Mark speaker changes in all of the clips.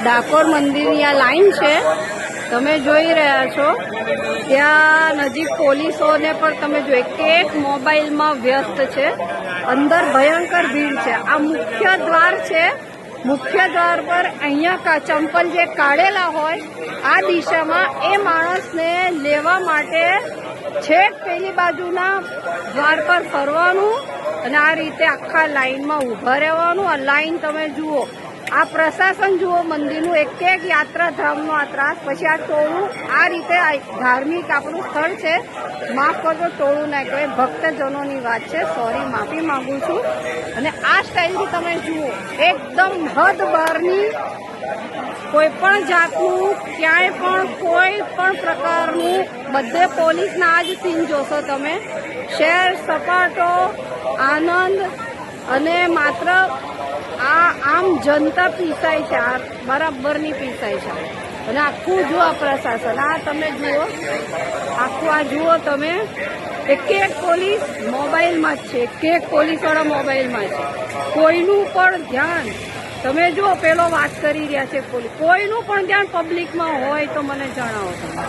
Speaker 1: ડાકોર મંદિરની આ લાઈન છે, તમે જોઈ રહ્યા છો। ત્યાં નજીક પોલીસોને પણ તમે જો એક મોબાઈલમાં વ્યસ્ત છે। અંદર ભયંકર ભીડ છે। આ મુખ્ય દ્વાર છે। મુખ્ય દ્વાર પર અહીંયા ચંપલ જે કાઢેલા હોય આ દિશામાં એ માણસને લેવા માટે છેક પેલી બાજુના દ્વાર પર ફરવાનું અને આ રીતે આખા લાઈનમાં ઊભા રહેવાનું। આ લાઈન તમે જુઓ, આ પ્રશાસન જુઓ મંદિરનું, એક યાત્રાધામનો આ ત્રાસ। પછી આ ટોળું આ રીતે ધાર્મિક આપણું સ્થળ છે, માફ કરજો ટોળું ના કહેવાય, ભક્તજનોની વાત છે, સોરી માફી માંગુ છું। અને આ સ્ટાઇલથી તમે જુઓ એકદમ હદ બહારની કોઈ પણ જાતનું ક્યાંય પણ કોઈ પણ પ્રકારનું બધે પોલીસના આ જ સીન જોશો તમે। શહેર સપાટો આનંદ અને માત્ર આમ જનતા પીસાય છે, આ બરાબરની પીસાય છે। અને આખું જુઓ આ પ્રશાસન, આ તમે જુઓ આખું આ જુઓ તમે, એક પોલીસ મોબાઈલમાં જ છે, એક પોલીસવાળા મોબાઈલમાં છે। કોઈનું પણ ધ્યાન તમે જુઓ, પેલો વાત કરી રહ્યા છે પોલીસ, કોઈનું પણ ધ્યાન પબ્લિકમાં હોય તો મને જણાવો તમે।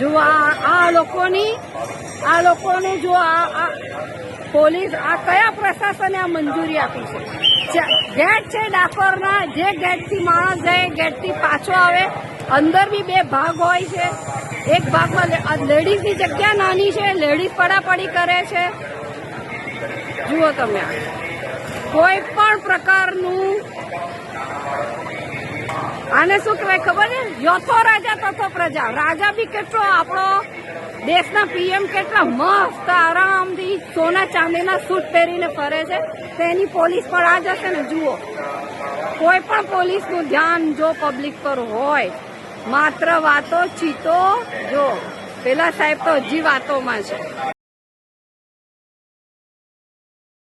Speaker 1: જુઓ આ લોકોને જુઓ, આ પોલીસ, આ કયા પ્રશાસને આ મંજૂરી આપી છે? ગેટ છે ડાકોરના, જે ગેટથી માણસ જાય ગેટથી પાછો આવે। અંદર બી બે ભાગ હોય છે, એક ભાગમાં લેડીઝની જગ્યા નાની છે, લેડીઝ પડાપડી કરે છે। જુઓ તમે કોઈ પણ પ્રકારનું આને શું કહેવાય ખબર છે? યથો રાજા તથો પ્રજા। રાજા બી કેટલો આપણો દેશના પીએમ કેટલા મસ્ત આરામથી સોના ચાંદીના સૂટ પહેરીને ફરે છે, તેની પોલીસ પણ આ જ હશે ને। જુઓ કોઈ પણ પોલીસનું ધ્યાન જો પબ્લિક પર હોય, માત્ર વાતો ચીતો, જો પેલા સાહેબ તો હજી વાતોમાં છે।